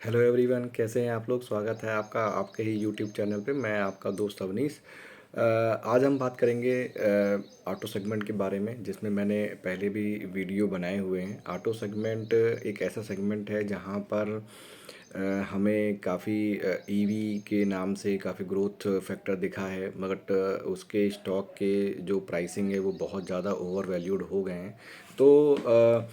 Hello everyone, कैसे हैं आप लोग। स्वागत है आपका आपके ही यूट्यूब चैनल पे। मैं आपका दोस्त अवनीश। आज हम बात करेंगे ऑटो सेगमेंट के बारे में, जिसमें मैंने पहले भी वीडियो बनाए हुए हैं। ऑटो सेगमेंट एक ऐसा सेगमेंट है जहां पर हमें काफ़ी ईवी के नाम से काफ़ी ग्रोथ फैक्टर दिखा है, मगर उसके स्टॉक के जो प्राइसिंग है वो बहुत ज़्यादा ओवर वैल्यूड हो गए हैं। तो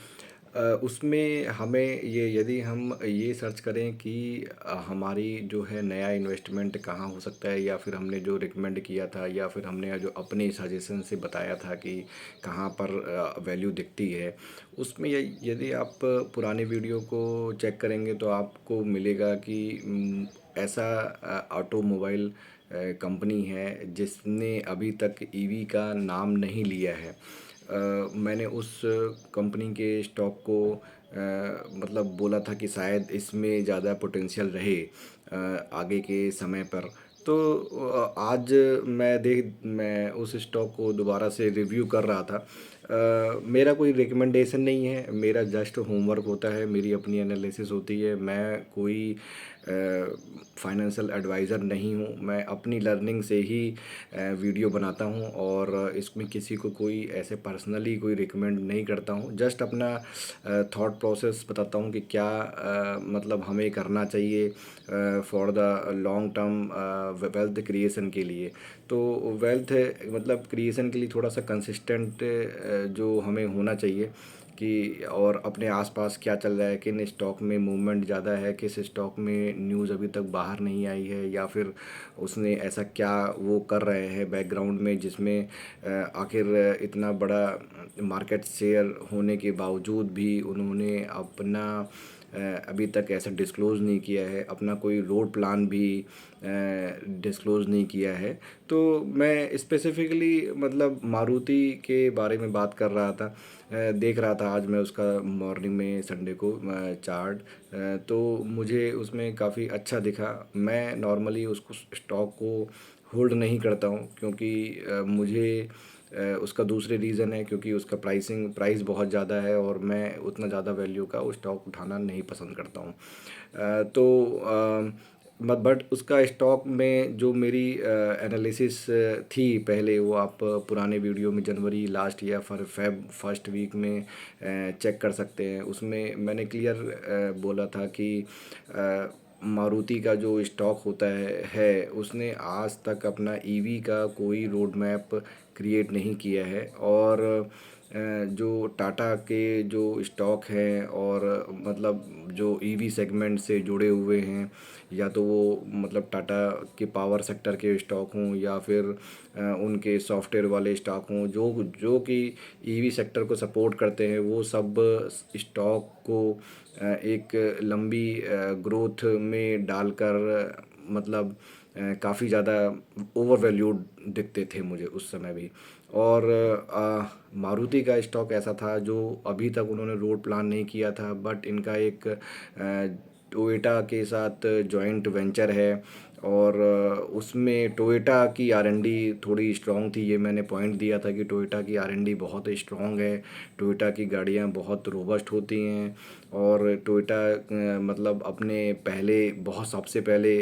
उसमें हमें ये यदि हम ये सर्च करें कि हमारी जो है नया इन्वेस्टमेंट कहाँ हो सकता है, या फिर हमने जो रिकमेंड किया था, या फिर हमने जो अपने सजेशन से बताया था कि कहाँ पर वैल्यू दिखती है, उसमें यदि आप पुराने वीडियो को चेक करेंगे तो आपको मिलेगा कि ऐसा ऑटोमोबाइल कंपनी है जिसने अभी तक ईवी का नाम नहीं लिया है। मैंने उस कंपनी के स्टॉक को मतलब बोला था कि शायद इसमें ज़्यादा पोटेंशियल रहे आगे के समय पर। तो आज मैं उस स्टॉक को दोबारा से रिव्यू कर रहा था। मेरा कोई रिकमेंडेशन नहीं है, मेरा जस्ट होमवर्क होता है, मेरी अपनी एनालिसिस होती है। मैं कोई फाइनेंशियल एडवाइज़र नहीं हूँ, मैं अपनी लर्निंग से ही वीडियो बनाता हूँ, और इसमें किसी को कोई ऐसे पर्सनली कोई रिकमेंड नहीं करता हूँ। जस्ट अपना थॉट प्रोसेस बताता हूँ कि क्या मतलब हमें करना चाहिए for the long term wealth creation के लिए। तो वेल्थ मतलब क्रिएशन के लिए थोड़ा सा कंसिस्टेंट जो हमें होना चाहिए कि, और अपने आसपास क्या चल रहा है, किन स्टॉक में मूवमेंट ज़्यादा है, किस स्टॉक में न्यूज़ अभी तक बाहर नहीं आई है, या फिर उसने ऐसा क्या वो कर रहे हैं बैकग्राउंड में जिसमें आखिर इतना बड़ा मार्केट शेयर होने के बावजूद भी उन्होंने अपना अभी तक ऐसा डिस्क्लोज़ नहीं किया है, अपना कोई रोड प्लान भी डिस्क्लोज़ नहीं किया है। तो मैं स्पेसिफ़िकली मतलब मारुति के बारे में बात कर रहा था, देख रहा था आज मैं उसका मॉर्निंग में संडे को चार्ट। तो मुझे उसमें काफ़ी अच्छा दिखा। मैं नॉर्मली उसको स्टॉक को होल्ड नहीं करता हूँ, क्योंकि मुझे उसका दूसरे रीज़न है, क्योंकि उसका प्राइस बहुत ज़्यादा है और मैं उतना ज़्यादा वैल्यू का वो स्टॉक उठाना नहीं पसंद करता हूँ। बट उसका स्टॉक में जो मेरी एनालिसिस थी पहले, वो आप पुराने वीडियो में जनवरी लास्ट या फिर फेब फर्स्ट वीक में चेक कर सकते हैं। उसमें मैंने क्लियर बोला था कि मारुति का जो स्टॉक होता है उसने आज तक अपना ईवी का कोई रोड मैप क्रिएट नहीं किया है, और जो टाटा के जो स्टॉक हैं और मतलब जो ईवी सेगमेंट से जुड़े हुए हैं, या तो वो मतलब टाटा के पावर सेक्टर के स्टॉक हों, या फिर उनके सॉफ्टवेयर वाले स्टॉक हों जो जो कि ईवी सेक्टर को सपोर्ट करते हैं, वो सब स्टॉक को एक लंबी ग्रोथ में डालकर मतलब काफ़ी ज़्यादा ओवर वैल्यूड दिखते थे मुझे उस समय भी। और मारुति का स्टॉक ऐसा था जो अभी तक उन्होंने रोड प्लान नहीं किया था, बट इनका एक टोयोटा के साथ जॉइंट वेंचर है, और उसमें टोयोटा की आर&डी थोड़ी स्ट्रॉन्ग थी। ये मैंने पॉइंट दिया था कि टोयोटा की आर&डी बहुत स्ट्रॉन्ग है, टोयोटा की गाड़ियाँ बहुत रोबस्ट होती हैं, और टोयोटा मतलब अपने पहले बहुत सबसे पहले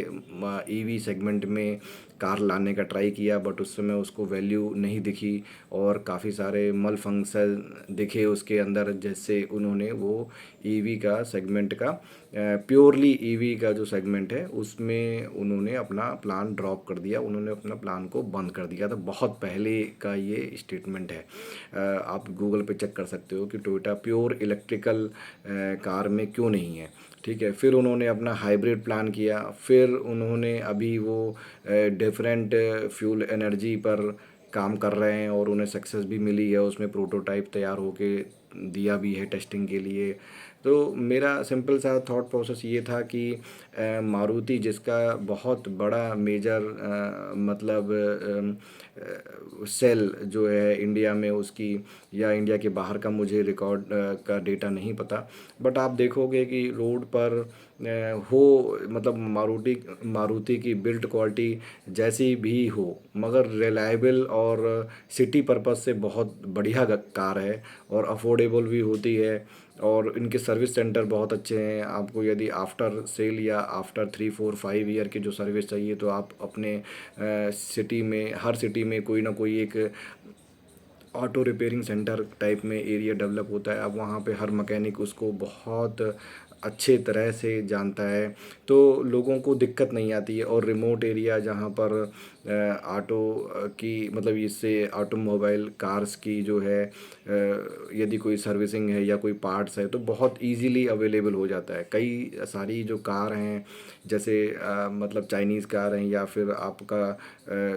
ईवी सेगमेंट में कार लाने का ट्राई किया, बट उस समय उसको वैल्यू नहीं दिखी, और काफ़ी सारे मल फंक्शन दिखे उसके अंदर, जैसे उन्होंने वो ईवी का सेगमेंट का प्योरली ईवी का जो सेगमेंट है उसमें उन्होंने अपना प्लान ड्रॉप कर दिया, उन्होंने अपना प्लान को बंद कर दिया था। बहुत पहले का ये स्टेटमेंट है। आप गूगल पे चेक कर सकते हो कि टोयोटा प्योर इलेक्ट्रिकल कार में क्यों नहीं है। ठीक है, फिर उन्होंने अपना हाइब्रिड प्लान किया, फिर उन्होंने अभी वो डिफरेंट फ्यूल एनर्जी पर काम कर रहे हैं, और उन्हें सक्सेस भी मिली है, उसमें प्रोटोटाइप तैयार होके दिया भी है टेस्टिंग के लिए। तो मेरा सिंपल सा थॉट प्रोसेस ये था कि मारुति जिसका बहुत बड़ा मेजर मतलब सेल जो है इंडिया में उसकी, या इंडिया के बाहर का मुझे रिकॉर्ड का डेटा नहीं पता, बट आप देखोगे कि रोड पर हो मतलब मारुति की बिल्ड क्वालिटी जैसी भी हो, मगर रिलायबल और सिटी पर्पस से बहुत बढ़िया कार है, और अफोर्डेबल भी होती है। और इनके सर्विस सेंटर बहुत अच्छे हैं। आपको यदि आफ्टर सेल या आफ्टर 3 4 5 ईयर की जो सर्विस चाहिए तो आप अपने सिटी में, हर सिटी में कोई ना कोई एक ऑटो रिपेयरिंग सेंटर टाइप में एरिया डेवलप होता है। अब वहाँ पे हर मैकेनिक उसको बहुत अच्छे तरह से जानता है, तो लोगों को दिक्कत नहीं आती है। और रिमोट एरिया जहाँ पर ऑटो की मतलब इससे ऑटोमोबाइल कार्स की जो है यदि कोई सर्विसिंग है या कोई पार्ट्स है तो बहुत इजीली अवेलेबल हो जाता है। कई सारी जो कार हैं जैसे मतलब चाइनीज़ कार हैं या फिर आपका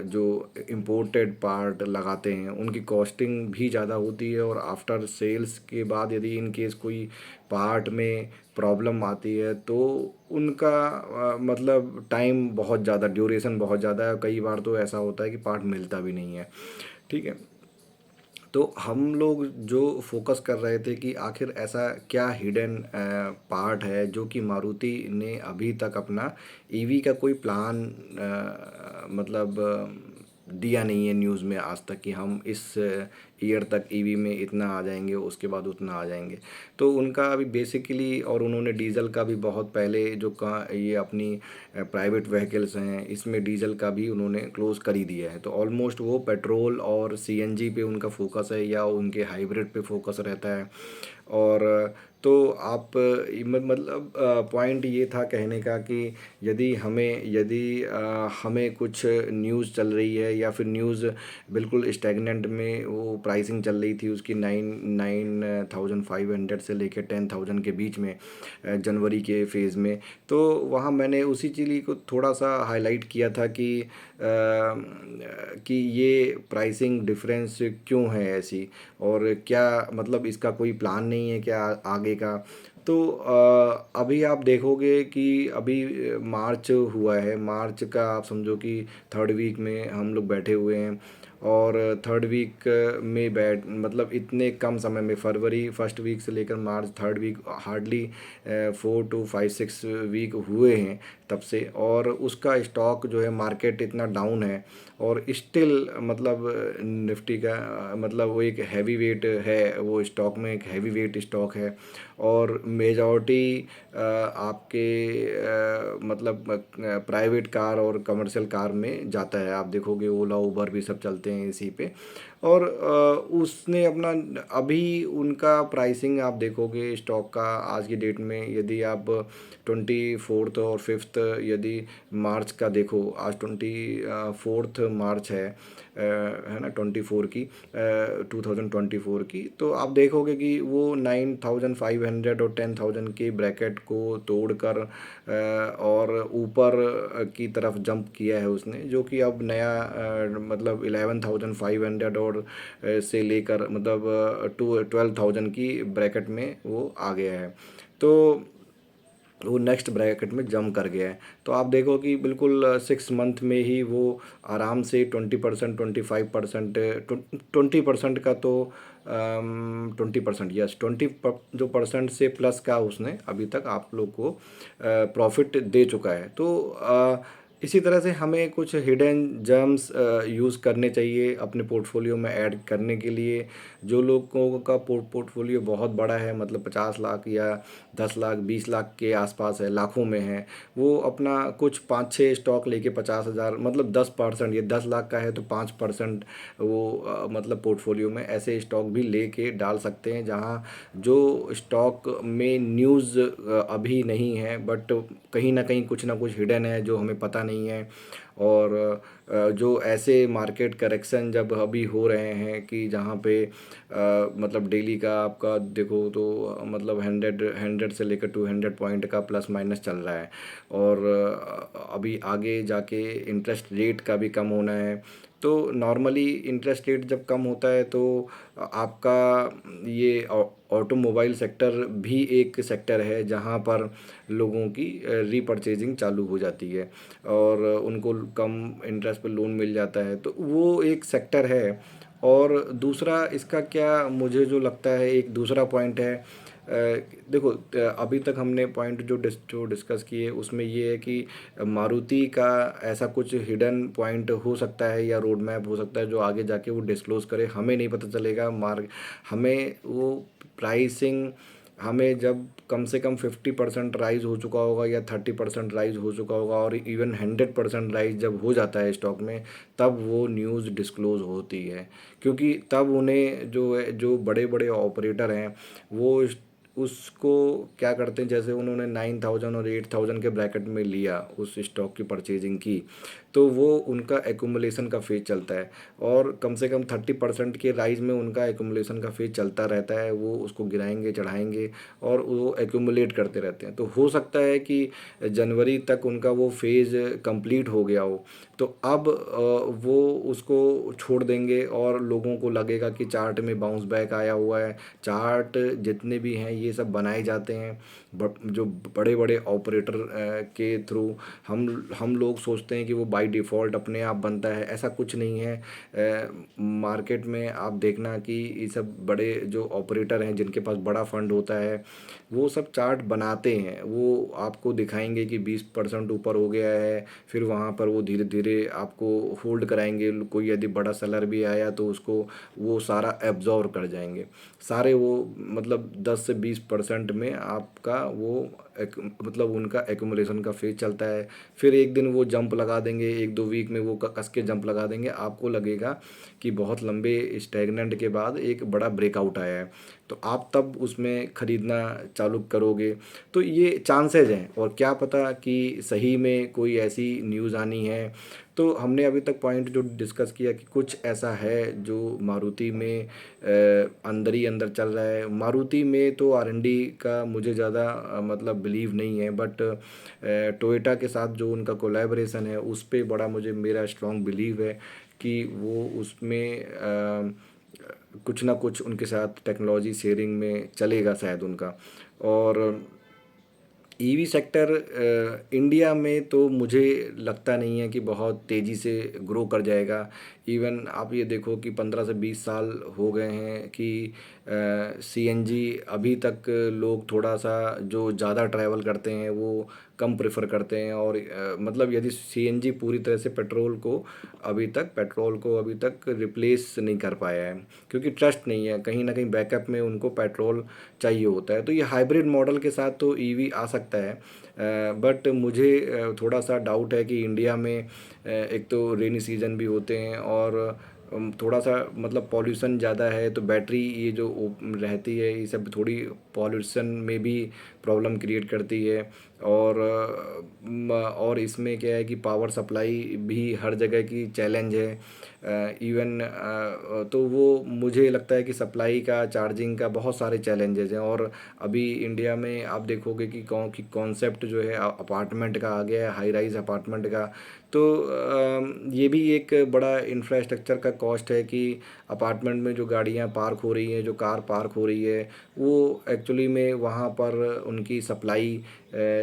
जो इम्पोर्टेड पार्ट लगाते हैं उनकी कॉस्टिंग भी ज़्यादा होती है। और आफ्टर सेल्स के बाद यदि इन केस कोई पार्ट में प्रॉब्लम आती है तो उनका मतलब टाइम बहुत ज़्यादा, ड्यूरेशन बहुत ज़्यादा है। कई बार तो ऐसा होता है कि पार्ट मिलता भी नहीं है। ठीक है, तो हम लोग जो फोकस कर रहे थे कि आखिर ऐसा क्या हिडन पार्ट है जो कि मारुति ने अभी तक अपना ईवी का कोई प्लान मतलब दिया नहीं है न्यूज़ में आज तक कि हम इस ईयर तक ईवी में इतना आ जाएंगे, उसके बाद उतना आ जाएंगे। तो उनका अभी बेसिकली, और उन्होंने डीजल का भी बहुत पहले जो का ये अपनी प्राइवेट व्हीकल्स हैं इसमें डीजल का भी उन्होंने क्लोज़ कर ही दिया है। तो ऑलमोस्ट वो पेट्रोल और सीएनजी पे उनका फोकस है या उनके हाइब्रिड पे फोकस रहता है। और तो आप मतलब पॉइंट ये था कहने का कि यदि हमें कुछ न्यूज़ चल रही है या फिर न्यूज़ बिल्कुल स्टैगनेंट में वो प्राइसिंग चल रही थी उसकी 9,500 से लेकर 10,000 के बीच में जनवरी के फेज़ में। तो वहाँ मैंने उसी चीज़ को थोड़ा सा हाईलाइट किया था कि ये प्राइसिंग डिफरेंस क्यों है ऐसी, और क्या मतलब इसका कोई प्लान नहीं है क्या आगे का। तो अभी आप देखोगे कि अभी मार्च हुआ है, मार्च का आप समझो कि थर्ड वीक में हम लोग बैठे हुए हैं। और थर्ड वीक में बैठ मतलब इतने कम समय में, फरवरी फर्स्ट वीक से लेकर March third week, hardly 4 to 5 6 week हुए हैं तब से। और उसका स्टॉक जो है मार्केट इतना डाउन है और स्टिल मतलब निफ्टी का मतलब वो एक हैवी वेट है, वो स्टॉक में एक हैवी वेट स्टॉक है। और मेजॉरिटी आपके मतलब प्राइवेट कार और कमर्शियल कार में जाता है। आप देखोगे ओला उबर भी सब चलते हैं इसी पे। और उसने अपना अभी उनका प्राइसिंग आप देखोगे स्टॉक का आज की डेट में, यदि आप 24 और 5 यदि मार्च का देखो, आज 24 मार्च है ना, 24 की 2024 की, तो आप देखोगे कि वो 9,500 और 10,000 के ब्रैकेट को तोड़कर और ऊपर की तरफ जंप किया है उसने, जो कि अब नया मतलब 11,500 और से लेकर मतलब 12,000 की ब्रैकेट में वो आ गया है। तो वो नेक्स्ट ब्रैकेट में जंप कर गया है। तो आप देखो कि बिल्कुल 6 मंथ में ही वो आराम से 20%, 25%, 20% का तो 20%, यस जो परसेंट से प्लस का उसने अभी तक आप लोग को प्रॉफिट दे चुका है। तो इसी तरह से हमें कुछ हिडन जम्स यूज़ करने चाहिए अपने पोर्टफोलियो में ऐड करने के लिए। जो लोगों का पोर्टफोलियो बहुत बड़ा है, मतलब 50 लाख या 10 लाख 20 लाख के आसपास है, लाखों में है, वो अपना कुछ 5 6 स्टॉक लेके 50,000 मतलब 10%, ये 10 लाख का है तो 5% वो मतलब पोर्टफोलियो में ऐसे स्टॉक भी लेके डाल सकते हैं जहाँ जो स्टॉक में न्यूज़ अभी नहीं है बट कहीं ना कुछ हिडन है जो हमें पता नहीं है। और जो ऐसे मार्केट करेक्शन जब अभी हो रहे हैं कि जहाँ पे मतलब डेली का आपका देखो तो मतलब 100 से लेकर 200 पॉइंट का प्लस माइनस चल रहा है। और अभी आगे जाके इंटरेस्ट रेट का भी कम होना है। तो नॉर्मली इंटरेस्ट रेट जब कम होता है तो आपका ये ऑटोमोबाइल सेक्टर भी एक सेक्टर है जहाँ पर लोगों की रीपरचेजिंग चालू हो जाती है और उनको कम इंटरेस्ट पर लोन मिल जाता है, तो वो एक सेक्टर है। और दूसरा इसका क्या मुझे जो लगता है, एक दूसरा पॉइंट है देखो अभी तक हमने पॉइंट जो डिस्कस किए उसमें ये है कि मारुति का ऐसा कुछ हिडन पॉइंट हो सकता है या रोड मैप हो सकता है जो आगे जाके वो डिस्क्लोज़ करे, हमें नहीं पता चलेगा। हमें वो प्राइसिंग हमें जब कम से कम 50% राइज हो चुका होगा या 30% राइज हो चुका होगा और इवन 100% राइज जब हो जाता है स्टॉक में, तब वो न्यूज़ डिस्क्लोज़ होती है। क्योंकि तब उन्हें जो है, जो बड़े बड़े ऑपरेटर हैं, वो उसको क्या करते हैं, जैसे उन्होंने 9,000 और 8,000 के ब्रैकेट में लिया उस स्टॉक की परचेजिंग की, तो वो उनका एक्यूमुलेशन का फेज चलता है और कम से कम 30% के राइज में उनका एक्यूमुलेशन का फेज चलता रहता है। वो उसको गिराएंगे चढ़ाएंगे और वो एक्यूमुलेट करते रहते हैं। तो हो सकता है कि जनवरी तक उनका वो फेज कंप्लीट हो गया हो, तो अब वो उसको छोड़ देंगे और लोगों को लगेगा कि चार्ट में बाउंस बैक आया हुआ है। चार्ट जितने भी हैं ये सब बनाए जाते हैं जो बड़े बड़े ऑपरेटर के थ्रू। हम लोग सोचते हैं कि वो बाय डिफ़ॉल्ट अपने आप बनता है, ऐसा कुछ नहीं है। मार्केट में आप देखना कि ये सब बड़े जो ऑपरेटर हैं जिनके पास बड़ा फंड होता है, वो सब चार्ट बनाते हैं। वो आपको दिखाएंगे कि 20% ऊपर हो गया है, फिर वहाँ पर वो धीरे धीरे आपको होल्ड कराएंगे। कोई यदि बड़ा सेलर भी आया तो उसको वो सारा एब्जॉर्व कर जाएंगे सारे वो, मतलब 10 से 20% में आपका वो मतलब उनका एक्यूमुलेशन का फेज चलता है। फिर एक दिन वो जंप लगा देंगे, 1-2 वीक में वो कस के जंप लगा देंगे, आपको लगेगा कि बहुत लंबे स्टैग्नेंट के बाद एक बड़ा ब्रेकआउट आया है, तो आप तब उसमें ख़रीदना चालू करोगे। तो ये चांसेस हैं और क्या पता कि सही में कोई ऐसी न्यूज़ आनी है। तो हमने अभी तक पॉइंट जो डिस्कस किया कि कुछ ऐसा है जो मारुति में अंदर ही अंदर चल रहा है। मारुति में तो R&D का मुझे ज़्यादा मतलब बिलीव नहीं है, बट टोयोटा के साथ जो उनका कोलैबोरेशन है उस पे बड़ा मुझे मेरा स्ट्रॉन्ग बिलीव है कि वो उसमें कुछ ना कुछ उनके साथ टेक्नोलॉजी शेयरिंग में चलेगा शायद उनका। और ईवी सेक्टर इंडिया में तो मुझे लगता नहीं है कि बहुत तेज़ी से ग्रो कर जाएगा। इवन आप ये देखो कि 15 से 20 साल हो गए हैं कि सीएनजी अभी तक लोग थोड़ा सा जो ज़्यादा ट्रैवल करते हैं वो कम प्रेफर करते हैं। और मतलब यदि सीएनजी पूरी तरह से पेट्रोल को अभी तक रिप्लेस नहीं कर पाया है, क्योंकि ट्रस्ट नहीं है, कहीं ना कहीं बैकअप में उनको पेट्रोल चाहिए होता है। तो ये हाइब्रिड मॉडल के साथ तो ईवी आ सकता है, बट मुझे थोड़ा सा डाउट है कि इंडिया में एक तो रेनी सीजन भी होते हैं और थोड़ा सा मतलब पॉल्यूशन ज़्यादा है, तो बैटरी ये जो रहती है ये सब थोड़ी पॉल्यूशन में भी प्रॉब्लम क्रिएट करती है। और और इसमें क्या है कि पावर सप्लाई भी हर जगह की चैलेंज है। इवन तो वो मुझे लगता है कि सप्लाई का, चार्जिंग का बहुत सारे चैलेंजेस हैं। और अभी इंडिया में आप देखोगे कि कॉन्सेप्ट जो है अपार्टमेंट का आ गया है, हाई राइज अपार्टमेंट का। तो ये भी एक बड़ा इंफ्रास्ट्रक्चर का कॉस्ट है कि अपार्टमेंट में जो गाड़ियां पार्क हो रही हैं, जो कार पार्क हो रही है, वो एक्चुअली में वहाँ पर उनकी सप्लाई,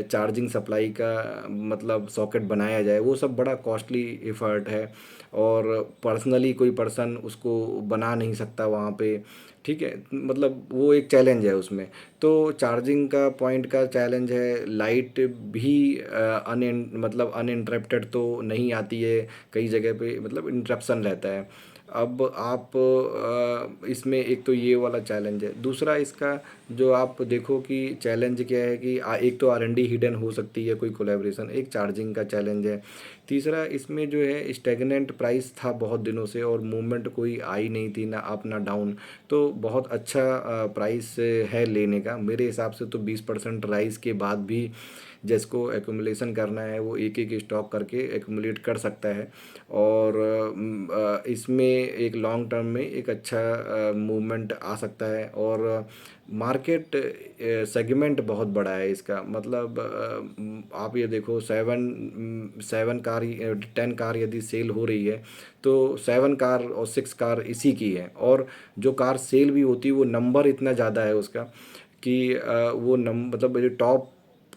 चार्जिंग सप्लाई का मतलब सॉकेट बनाया जाए, वो सब बड़ा कॉस्टली एफर्ट है और पर्सनली कोई पर्सन उसको बना नहीं सकता वहाँ पे। ठीक है, मतलब वो एक चैलेंज है उसमें। तो चार्जिंग का पॉइंट का चैलेंज है। लाइट भी मतलब अनइंटरप्टेड तो नहीं आती है, कई जगह पे मतलब इंटरप्शन रहता है। अब आप इसमें एक तो ये वाला चैलेंज है। दूसरा इसका जो आप देखो कि चैलेंज क्या है कि एक तो R&D हिडन हो सकती है कोई कोलैबोरेशन, एक चार्जिंग का चैलेंज है। तीसरा इसमें जो है स्टेगनेंट प्राइस था बहुत दिनों से और मूवमेंट कोई आई नहीं थी, ना अप ना डाउन। तो बहुत अच्छा प्राइस है लेने का मेरे हिसाब से। तो 20% राइस के बाद भी जिसको एक्यूमुलेशन करना है वो एक एक स्टॉक करके एक्यूमुलेट कर सकता है। और इसमें एक लॉन्ग टर्म में एक अच्छा मूवमेंट आ सकता है। और मार्केट सेगमेंट बहुत बड़ा है इसका, मतलब आप ये देखो 7 कार 10 कार यदि सेल हो रही है तो 7 कार और 6 कार इसी की है। और जो कार सेल भी होती है वो नंबर इतना ज़्यादा है उसका कि वो मतलब जो टॉप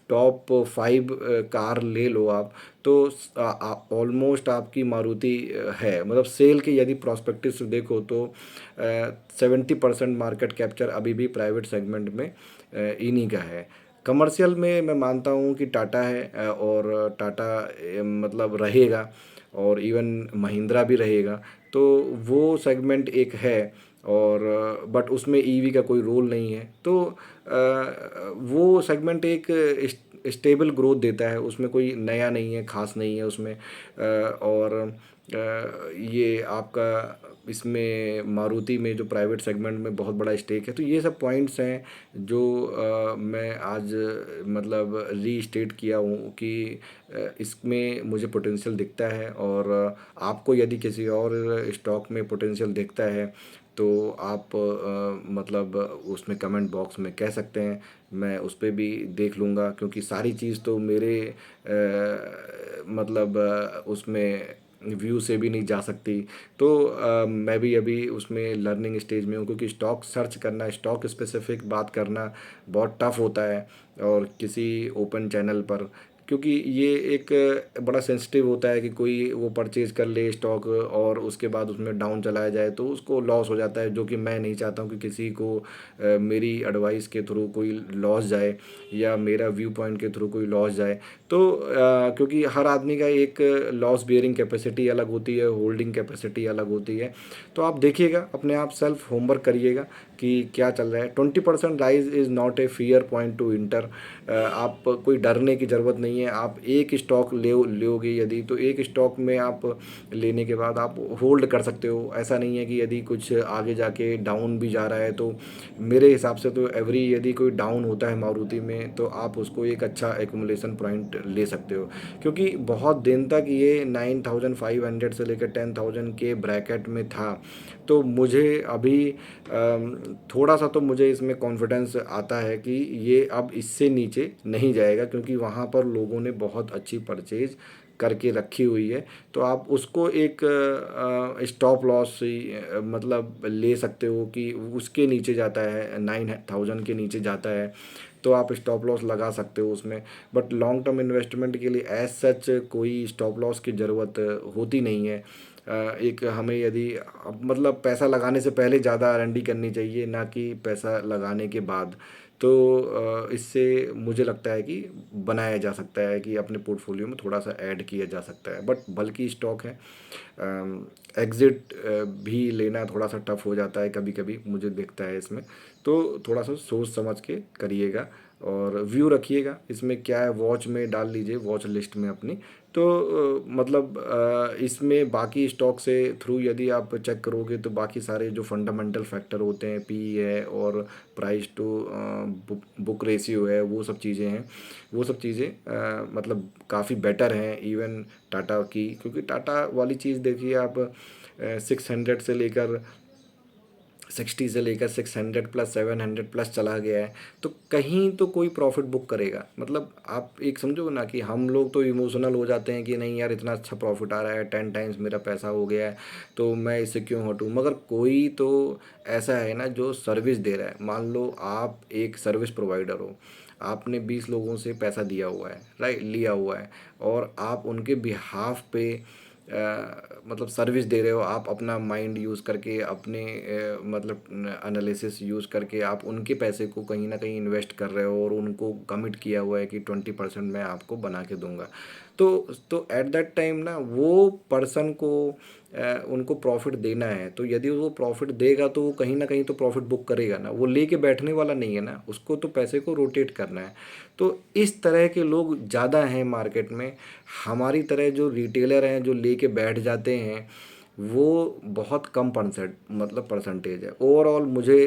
टॉप 5 कार ले लो आप, तो ऑलमोस्ट आपकी मारुति है। मतलब सेल के यदि प्रोस्पेक्टिव से देखो तो 70% मार्केट कैप्चर अभी भी प्राइवेट सेगमेंट में इन्हीं का है। कमर्शियल में मैं मानता हूँ कि टाटा है, और टाटा मतलब रहेगा, और इवन महिंद्रा भी रहेगा। तो वो सेगमेंट एक है। और बट उसमें ईवी का कोई रोल नहीं है। तो वो सेगमेंट एक स्टेबल ग्रोथ देता है, उसमें कोई नया नहीं है, खास नहीं है उसमें। और ये आपका इसमें मारुति में जो प्राइवेट सेगमेंट में बहुत बड़ा स्टेक है। तो ये सब पॉइंट्स हैं जो मैं आज मतलब रीस्टेट किया हूँ कि इसमें मुझे पोटेंशियल दिखता है। और आपको यदि किसी और स्टॉक में पोटेंशियल दिखता है तो आप मतलब उसमें कमेंट बॉक्स में कह सकते हैं, मैं उस पे भी देख लूँगा, क्योंकि सारी चीज़ तो मेरे मतलब उसमें व्यू से भी नहीं जा सकती। तो मैं भी अभी उसमें लर्निंग स्टेज में हूँ, क्योंकि स्टॉक सर्च करना, स्टॉक स्पेसिफिक बात करना बहुत टफ होता है और किसी ओपन चैनल पर, क्योंकि ये एक बड़ा सेंसिटिव होता है कि कोई वो परचेज कर ले स्टॉक और उसके बाद उसमें डाउन चलाया जाए तो उसको लॉस हो जाता है, जो कि मैं नहीं चाहता हूँ कि किसी को मेरी एडवाइस के थ्रू कोई लॉस जाए या मेरा व्यू पॉइंट के थ्रू कोई लॉस जाए। तो क्योंकि हर आदमी का एक लॉस बियरिंग कैपेसिटी अलग होती है, होल्डिंग कैपेसिटी अलग होती है। तो आप देखिएगा, अपने आप सेल्फ होमवर्क करिएगा कि क्या चल रहा है। 20% rise is not a fear point two inter. आप कोई डरने की ज़रूरत नहीं है। आप एक स्टॉक लोगे यदि, तो एक स्टॉक में आप लेने के बाद आप होल्ड कर सकते हो। ऐसा नहीं है कि यदि कुछ आगे जाके डाउन भी जा रहा है तो मेरे हिसाब से तो एवरी यदि कोई डाउन होता है मारुति में तो आप उसको एक अच्छा एकुमुलेशन पॉइंट ले सकते हो, क्योंकि बहुत दिन तक ये 9,500 से लेकर 10,000 के ब्रैकेट में था। तो मुझे अभी थोड़ा सा तो मुझे इसमें कॉन्फिडेंस आता है कि ये अब इससे नीचे नहीं जाएगा, क्योंकि वहाँ पर लोगों ने बहुत अच्छी परचेज करके रखी हुई है। तो आप उसको एक स्टॉप लॉस मतलब ले सकते हो कि उसके नीचे जाता है, 9,000 के नीचे जाता है तो आप स्टॉप लॉस लगा सकते हो उसमें। बट लॉन्ग टर्म इन्वेस्टमेंट के लिए एज सच कोई स्टॉप लॉस की ज़रूरत होती नहीं है। एक हमें यदि मतलब पैसा लगाने से पहले ज़्यादा आर&डी करनी चाहिए, ना कि पैसा लगाने के बाद। तो इससे मुझे लगता है कि बनाया जा सकता है कि अपने पोर्टफोलियो में थोड़ा सा ऐड किया जा सकता है। बट बल्कि स्टॉक है, एग्ज़िट भी लेना थोड़ा सा टफ हो जाता है कभी कभी, मुझे दिखता है इसमें। तो थोड़ा सा सोच समझ के करिएगा और व्यू रखिएगा। इसमें क्या है, वॉच में डाल लीजिए, वॉच लिस्ट में अपनी। तो मतलब इसमें बाकी स्टॉक से थ्रू यदि आप चेक करोगे तो बाकी सारे जो फंडामेंटल फैक्टर होते हैं, पी है और प्राइस टू बुक रेशियो है, वो सब चीज़ें हैं। वो सब चीज़ें मतलब काफ़ी बेटर हैं इवन टाटा की, क्योंकि टाटा वाली चीज़ देखिए आप 600 से लेकर 60 से लेकर 600 प्लस 700 प्लस चला गया है। तो कहीं तो कोई प्रॉफिट बुक करेगा। मतलब आप एक समझो ना कि हम लोग तो इमोशनल हो जाते हैं कि नहीं यार इतना अच्छा प्रॉफिट आ रहा है, 10 टाइम्स मेरा पैसा हो गया है तो मैं इससे क्यों हटूँ। मगर कोई तो ऐसा है ना जो सर्विस दे रहा है। मान लो आप एक सर्विस प्रोवाइडर हो, आपने 20 लोगों से पैसा दिया हुआ है, राइट, लिया हुआ है, और आप उनके बिहाफ पे मतलब सर्विस दे रहे हो। आप अपना माइंड यूज़ करके, अपने मतलब एनालिसिस यूज़ करके आप उनके पैसे को कहीं ना कहीं इन्वेस्ट कर रहे हो और उनको कमिट किया हुआ है कि 20% मैं आपको बना के दूंगा। तो एट दैट टाइम ना वो पर्सन को उनको प्रॉफिट देना है। तो यदि वो प्रॉफिट देगा तो वो कहीं ना कहीं तो प्रॉफिट बुक करेगा ना, वो लेके बैठने वाला नहीं है ना, उसको तो पैसे को रोटेट करना है। तो इस तरह के लोग ज़्यादा हैं मार्केट में। हमारी तरह जो रिटेलर हैं जो लेके बैठ जाते हैं वो बहुत कम परसेंटेज है ओवरऑल। मुझे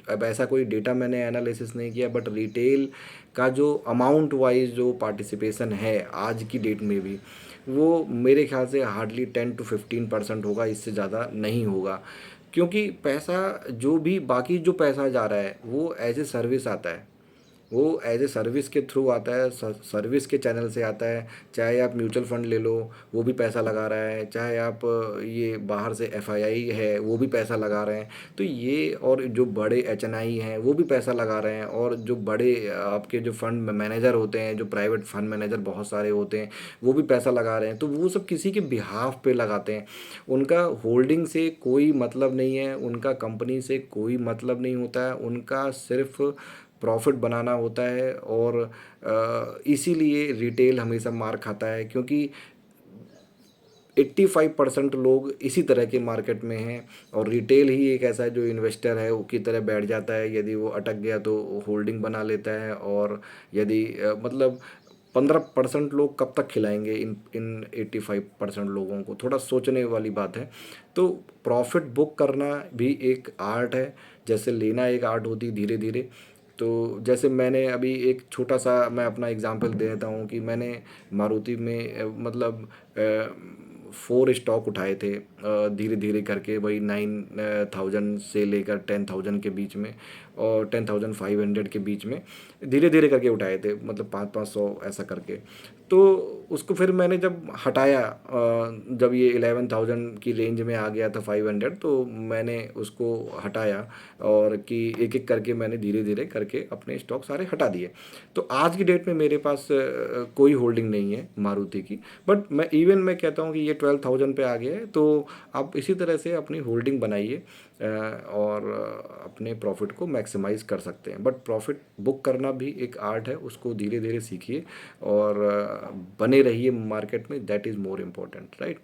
अब ऐसा कोई डेटा मैंने एनालिसिस नहीं किया, बट रिटेल का जो अमाउंट वाइज जो पार्टिसिपेशन है आज की डेट में भी, वो मेरे ख्याल से हार्डली 10 to 15% होगा, इससे ज़्यादा नहीं होगा। क्योंकि पैसा जो भी बाकी जो पैसा जा रहा है वो एज ए सर्विस आता है, वो एज ए सर्विस के थ्रू आता है, सर्विस के चैनल से आता है। चाहे आप म्यूचुअल फंड ले लो, वो भी पैसा लगा रहा है। चाहे आप ये बाहर से एफआईआई है वो भी पैसा लगा रहे हैं। तो ये और जो बड़े एचएनआई हैं वो भी पैसा लगा रहे हैं, और जो बड़े आपके जो फंड मैनेजर होते हैं, जो प्राइवेट फंड मैनेजर बहुत सारे होते हैं, वो भी पैसा लगा रहे हैं। तो वो सब किसी के बिहाफ पे लगाते हैं। उनका होल्डिंग से कोई मतलब नहीं है, उनका कंपनी से कोई मतलब नहीं होता है, उनका सिर्फ प्रॉफिट बनाना होता है। और इसीलिए रिटेल हमेशा मार खाता है, क्योंकि 85% लोग इसी तरह के मार्केट में हैं। और रिटेल ही एक ऐसा है जो इन्वेस्टर है वो की तरह बैठ जाता है, यदि वो अटक गया तो होल्डिंग बना लेता है। और यदि मतलब 15% लोग कब तक खिलाएंगे इन इन 85% लोगों को, थोड़ा सोचने वाली बात है। तो प्रॉफिट बुक करना भी एक आर्ट है, जैसे लेना एक आर्ट होती धीरे धीरे। तो जैसे मैंने अभी एक छोटा सा मैं अपना एग्जांपल दे देता हूँ कि मैंने मारुति में मतलब 4 स्टॉक उठाए थे धीरे धीरे करके, वही 9,000 से लेकर 10,000 के बीच में, और 10,500 के बीच में धीरे धीरे करके उठाए थे, मतलब 500 ऐसा करके। तो उसको फिर मैंने जब हटाया, जब ये 11,000 की रेंज में आ गया था 500, तो मैंने उसको हटाया, और कि एक एक करके मैंने धीरे धीरे करके अपने स्टॉक सारे हटा दिए। तो आज की डेट में मेरे पास कोई होल्डिंग नहीं है मारुति की। बट मैं कहता हूँ कि ये 12,000 पे आ गया है, तो आप इसी तरह से अपनी होल्डिंग बनाइए और अपने प्रॉफिट को मैक्सिमाइज कर सकते हैं। बट प्रॉफिट बुक करना भी एक आर्ट है, उसको धीरे धीरे सीखिए और बने रहिए मार्केट में, that is more important, right.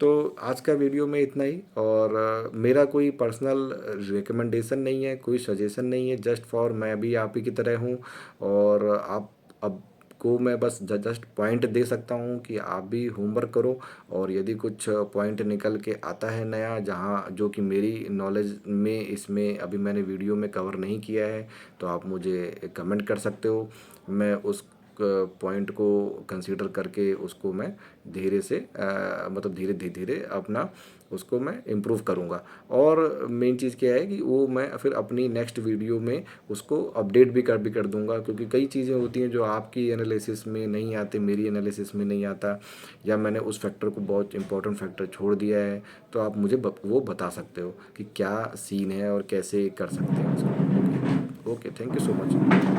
तो आज का वीडियो में इतना ही। और मेरा कोई पर्सनल रिकमेंडेशन नहीं है, कोई सजेशन नहीं है, जस्ट फॉर मैं भी आप ही की तरह हूँ। और आप अब को मैं बस जस्ट पॉइंट दे सकता हूँ कि आप भी होमवर्क करो, और यदि कुछ पॉइंट निकल के आता है नया, जहाँ जो कि मेरी नॉलेज में इसमें अभी मैंने वीडियो में कवर नहीं किया है, तो आप मुझे कमेंट कर सकते हो। मैं उस पॉइंट को कंसीडर करके उसको मैं धीरे से मतलब धीरे धीरे धीरे अपना उसको मैं इम्प्रूव करूँगा। और मेन चीज़ क्या है कि वो मैं फिर अपनी नेक्स्ट वीडियो में उसको अपडेट भी कर दूँगा, क्योंकि कई चीज़ें होती हैं जो आपकी एनालिसिस में नहीं आती, मेरी एनालिसिस में नहीं आता, या मैंने उस फैक्टर को बहुत इंपॉर्टेंट फैक्टर छोड़ दिया है। तो आप मुझे वो बता सकते हो कि क्या सीन है और कैसे कर सकते हैं उसको। Okay, thank you so much.